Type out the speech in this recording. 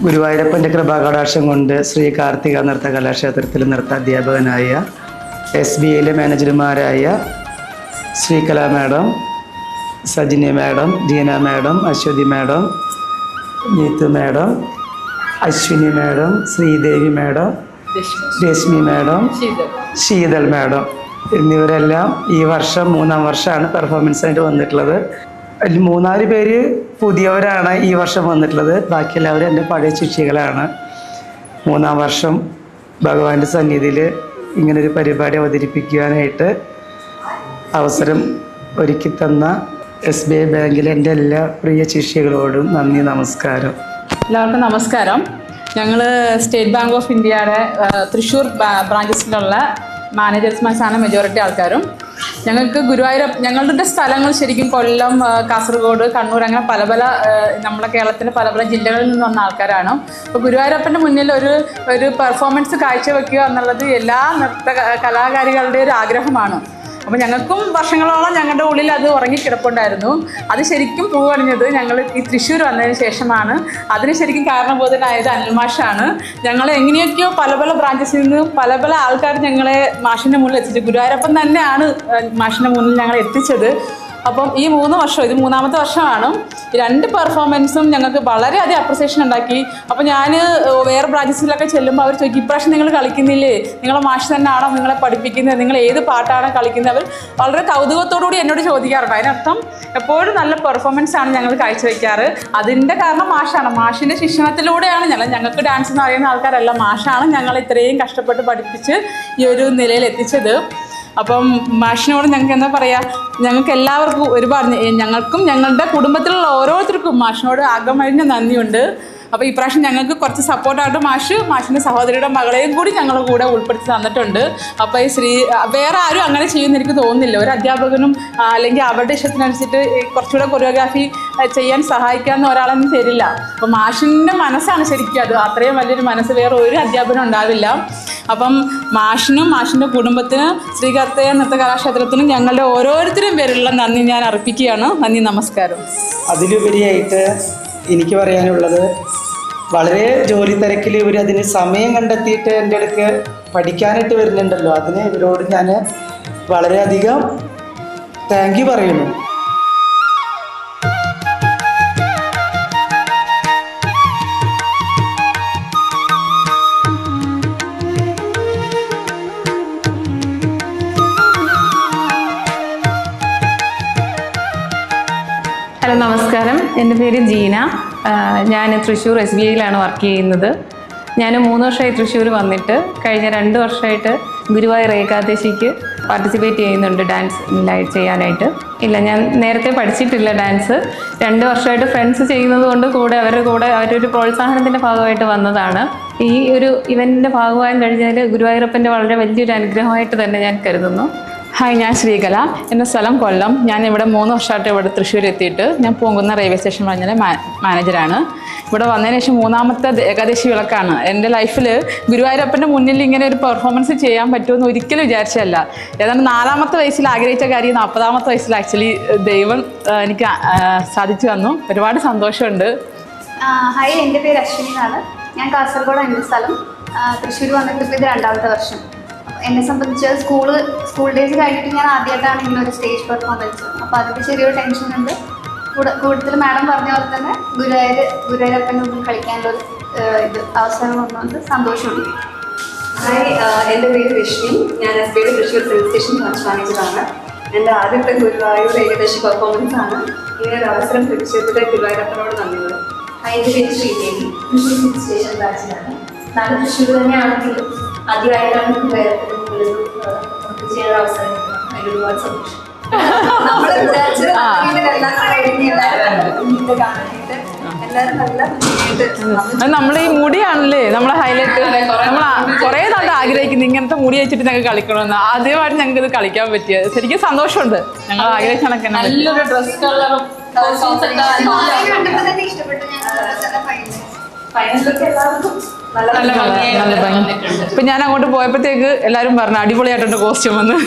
ഗുരുവായൂരപ്പൻ്റെ കൃപാകടാക്ഷം കൊണ്ട് ശ്രീ കാർത്തിക നൃത്ത കലാക്ഷേത്രത്തിൽ നൃത്താധ്യാപകനായ SBIയിലെ മാനേജർമാരായ Sreekala madam, Sajini madam, Jeena madam, Aswathy madam, Neethu madam, Aswini madam, Sreedevi madam, Reshmi madam, Sheethal madam എന്നിവരെല്ലാം ഈ വർഷം 3-ാം വർഷമാണ് പെർഫോമൻസായിട്ട് വന്നിട്ടുള്ളത്. അതിൽ 3-4 പേര് പുതിയവരാണ് ഈ വർഷം വന്നിട്ടുള്ളത്. ബാക്കി എല്ലാവരും എൻ്റെ പഴയ ശിഷ്യകളാണ്. 3-ാം വർഷം ഭഗവാന്റെ സന്നിധിയിൽ ഇങ്ങനൊരു പരിപാടി അവതരിപ്പിക്കുവാനായിട്ട് അവസരം ഒരുക്കി തന്ന SBI ബാങ്കിലെ എൻ്റെ എല്ലാ പ്രിയ ശിഷ്യകളോടും നന്ദി, നമസ്കാരം. എല്ലാവർക്കും നമസ്കാരം. ഞങ്ങൾ സ്റ്റേറ്റ് ബാങ്ക് ഓഫ് ഇന്ത്യയുടെ തൃശ്ശൂർ ബ്രാഞ്ചസിലുള്ള മാനേജേഴ്സ്മാരാണ് മെജോറിറ്റി ആൾക്കാരും. ഞങ്ങൾക്ക് ഞങ്ങളുടെ സ്ഥലങ്ങൾ ശരിക്കും കൊല്ലം, കാസർഗോഡ്, കണ്ണൂർ അങ്ങനെ പല നമ്മുടെ കേരളത്തിൻ്റെ പല ജില്ലകളിൽ നിന്ന് വന്ന ആൾക്കാരാണ്. അപ്പോൾ ഗുരുവായൂരപ്പൻ്റെ മുന്നിൽ ഒരു പെർഫോമൻസ് കാഴ്ചവെക്കുക എന്നുള്ളത് എല്ലാ കലാകാരികളുടെ ഒരു ആഗ്രഹമാണ്. അപ്പോൾ ഞങ്ങൾക്കും വർഷങ്ങളോളം ഞങ്ങളുടെ ഉള്ളിൽ അത് ഉറങ്ങിക്കിടപ്പുണ്ടായിരുന്നു. അത് ശരിക്കും പൂവണിഞ്ഞത് ഞങ്ങൾ ഈ തൃശ്ശൂർ വന്നതിന് ശേഷമാണ്. അതിന് ശരിക്കും കാരണബോധനായത് അനിൽ മാഷാണ്. ഞങ്ങൾ എങ്ങനെയൊക്കെയോ പല ബ്രാഞ്ചസിൽ നിന്ന് പല ആൾക്കാർ ഞങ്ങളെ മാഷിൻ്റെ മുന്നിൽ എത്തിച്ചു. ഗുരുവായൂരപ്പൻ തന്നെയാണ് മാഷിൻ്റെ മുന്നിൽ ഞങ്ങളെ എത്തിച്ചത്. അപ്പം ഈ 3 വർഷം, ഇത് 3-ാമത്തെ വർഷമാണ്. ഈ 2 പെർഫോമൻസും ഞങ്ങൾക്ക് വളരെയധികം അപ്രിസിയേഷൻ ഉണ്ടാക്കി. അപ്പോൾ ഞാൻ വേറെ ബ്രാഞ്ചസിലൊക്കെ ചെല്ലുമ്പോൾ അവർ ചോദിക്കും, ഇപ്രാവശ്യം നിങ്ങൾ കളിക്കുന്നില്ലേ, നിങ്ങളെ മാഷ് തന്നെയാണോ നിങ്ങളെ പഠിപ്പിക്കുന്നത്, നിങ്ങൾ ഏത് പാട്ടാണ് കളിക്കുന്നത്? അവർ വളരെ കൗതുകത്തോടുകൂടി എന്നോട് ചോദിക്കാറുണ്ട്. അതിനർത്ഥം എപ്പോഴും നല്ല പെർഫോമൻസാണ് ഞങ്ങൾ കാഴ്ചവെക്കാറ്. അതിൻ്റെ കാരണം മാഷാണ്. മാഷിൻ്റെ ശിക്ഷണത്തിലൂടെയാണ് ഞങ്ങൾക്ക് ഡാൻസ് എന്ന് പറയുന്ന ആൾക്കാരല്ല, മാഷാണ് ഞങ്ങൾ ഇത്രയും കഷ്ടപ്പെട്ട് പഠിപ്പിച്ച് ഈ ഒരു നിലയിൽ എത്തിച്ചത്. അപ്പം മാഷിനോട് ഞങ്ങൾക്ക് എന്താ പറയുക, ഞങ്ങൾക്ക് എല്ലാവർക്കും ഒരുപാട്, ഞങ്ങൾക്കും ഞങ്ങളുടെ കുടുംബത്തിലുള്ള ഓരോരുത്തർക്കും മാഷിനോട് അകമഴിഞ്ഞ നന്ദിയുണ്ട്. അപ്പോൾ ഇപ്രാവശ്യം ഞങ്ങൾക്ക് കുറച്ച് സപ്പോർട്ടായിട്ട് മാഷിൻ്റെ സഹോദരിയുടെ മകളെയും കൂടി ഞങ്ങളുടെ കൂടെ ഉൾപ്പെടുത്തി തന്നിട്ടുണ്ട്. അപ്പോൾ ഈ വേറെ ആരും അങ്ങനെ ചെയ്യുമെന്ന് എനിക്ക് തോന്നുന്നില്ല. ഒരു അധ്യാപകനും അല്ലെങ്കിൽ അവരുടെ ഇഷ്ടത്തിനനുസരിച്ചിട്ട് കുറച്ചുകൂടെ കൊറിയോഗ്രാഫി ചെയ്യാൻ സഹായിക്കാവുന്ന ഒരാളൊന്നും തരില്ല. അപ്പോൾ മാഷിൻ്റെ മനസ്സാണ് ശരിക്കും അത്. അത്രയും വലിയൊരു മനസ്സ് വേറെ ഒരു അധ്യാപനം ഉണ്ടാവില്ല. അപ്പം മാഷിനും മാഷിൻ്റെ കുടുംബത്തിനും ശ്രീ കാർത്തിക നൃത്ത കലാക്ഷേത്രത്തിനും ഞങ്ങളുടെ ഓരോരുത്തരും പേരുള്ള നന്ദി ഞാൻ അർപ്പിക്കുകയാണ്. നന്ദി, നമസ്കാരം. അതിലുപരിയായിട്ട് എനിക്ക് പറയാനുള്ളത്, വളരെ ജോലി തിരക്കിൽ ഇവർ അതിന് സമയം കണ്ടെത്തിയിട്ട് എൻ്റെ അടുക്ക് പഠിക്കാനായിട്ട് വരുന്നുണ്ടല്ലോ, അതിന് ഇവരോട് ഞാൻ വളരെയധികം താങ്ക് യു പറയുന്നു. ഹലോ, നമസ്കാരം. എൻ്റെ പേര് ജീന. ഞാൻ തൃശ്ശൂർ SBIയിലാണ് വർക്ക് ചെയ്യുന്നത്. ഞാൻ 3 വർഷമായി തൃശ്ശൂർ വന്നിട്ട് കഴിഞ്ഞ 2 വർഷമായിട്ട് ഗുരുവായൂർ ഏകാദശിക്ക് പാർട്ടിസിപ്പേറ്റ് ചെയ്യുന്നുണ്ട് ഡാൻസ് ചെയ്യാനായിട്ട്. ഇല്ല, ഞാൻ നേരത്തെ പഠിച്ചിട്ടില്ല ഡാൻസ്. 2 വർഷമായിട്ട് ഫ്രണ്ട്സ് ചെയ്യുന്നത് കൊണ്ട് അവരുടെ കൂടെ അവരൊരു പ്രോത്സാഹനത്തിൻ്റെ ഭാഗമായിട്ട് വന്നതാണ്. ഈ ഒരു ഇവൻറ്റിൻ്റെ ഭാഗമാകാൻ കഴിഞ്ഞാൽ ഗുരുവായൂരപ്പൻ്റെ വളരെ വലിയൊരു അനുഗ്രഹമായിട്ട് തന്നെ ഞാൻ കരുതുന്നു. ഹായ്, ഞാൻ ശ്രീകല. എൻ്റെ സ്ഥലം കൊല്ലം. ഞാൻ ഇവിടെ 3 വർഷമായിട്ട് ഇവിടെ തൃശ്ശൂർ എത്തിയിട്ട് ഞാൻ പൂങ്കുന്ന റെയിൽവേ സ്റ്റേഷൻ പറഞ്ഞാൽ മാനേജറാണ്. ഇവിടെ വന്നതിന് ശേഷം 3-ാമത്തെ ഏകാദശി വിളക്കാണ്. എൻ്റെ ലൈഫിൽ ഗുരുവായൂരപ്പൻ്റെ മുന്നിൽ ഇങ്ങനെ ഒരു പെർഫോമൻസ് ചെയ്യാൻ പറ്റുമെന്ന് ഒരിക്കലും വിചാരിച്ചല്ല. ഏതാണ്ട് 4-ാമത്തെ വയസ്സിൽ ആഗ്രഹിച്ച കാര്യം 40-ാമത്തെ വയസ്സിൽ ആക്ച്വലി ദൈവം എനിക്ക് സാധിച്ചു തന്നു. ഒരുപാട് സന്തോഷമുണ്ട്. ഹായ്, എൻ്റെ പേര് അശ്വിനി എന്നാണ്. ഞാൻ കാസർഗോഡ്, എൻ്റെ സ്ഥലം. തൃശ്ശൂർ വന്നിട്ട് ഇപ്പോൾ ഇത് 2-ാമത്തെ വർഷം. എന്നെ സംബന്ധിച്ച് സ്കൂൾ ഡേയ്സ് കഴിഞ്ഞിട്ട് ഞാൻ ആദ്യമായിട്ടാണ് ഇങ്ങനൊരു സ്റ്റേജ് പെർഫോമൻസ്. അപ്പോൾ അതിൻ്റെ ചെറിയൊരു ടെൻഷൻ ഉണ്ട്. കൂടുതൽ മാഡം പറഞ്ഞ പോലെ തന്നെ ഗുരുവായൂരപ്പൻ്റെ മുന്നിൽ കളിക്കാനുള്ളൊരു ഇത് അവസരം വന്നുകൊണ്ട് സന്തോഷമുണ്ട്. ഹായ്, എൻ്റെ പേര് രശ്മി. ഞാൻ SBയുടെ തൃശ്ശൂർ സിവിൽ സ്റ്റേഷൻ ബ്രാഞ്ച് മാനേജറാണ്. എൻ്റെ ആദ്യത്തെ ഗുരുവായൂർ ഏകദേശ പെർഫോമൻസ് ആണ്. ഇങ്ങനെ ഒരു അവസരം ലഭിച്ചതിൽ ഗുരുവായൂരപ്പനോട് നന്ദിയുണ്ട്. ഹായ്, എൻ്റെ പേര് ശ്രീദേവി. തൃശ്ശൂർ സിവിൽ സ്റ്റേഷൻ ബ്രാഞ്ചിലാണ്. നാളെ തൃശ്ശൂർ തന്നെയാണെങ്കിലും ആദ്യമായിട്ടാണ് ഗുരുവായൂരപ്പൻ്റെ മുമ്പിൽ ചെയ്യാൻ അവസരം കിട്ടുന്നത്. അതിൽ ഒരുപാട് സന്തോഷം. നമ്മൾ വിചാരിച്ചത് എല്ലാവരും നല്ല അത് നമ്മളെ ഈ മുടിയാണല്ലേ നമ്മളെ ഹൈലൈറ്റ്. നമ്മൾ കുറേ നാൾ ആഗ്രഹിക്കുന്നു ഇങ്ങനത്തെ മുടി വെച്ചിട്ട് ഞങ്ങൾക്ക് കളിക്കണമെന്ന്. ആദ്യമായിട്ട് ഞങ്ങൾക്ക് ഇത് കളിക്കാൻ പറ്റിയത് ശരിക്കും സന്തോഷമുണ്ട്. ഞങ്ങൾ ആഗ്രഹിച്ച കണക്ക് നല്ലൊരു ഡ്രസ് കളറും കണ്ടപ്പോൾ തന്നെ ഇഷ്ടപ്പെട്ടു. ഞാൻ ഫൈനലൊക്കെ എല്ലാവർക്കും നല്ല ഭംഗി. ഇപ്പൊ ഞാൻ അങ്ങോട്ട് പോയപ്പോഴത്തേക്ക് എല്ലാവരും പറഞ്ഞു അടിപൊളിയായിട്ടുണ്ട് കോസ്റ്റ്യൂം എന്ന്.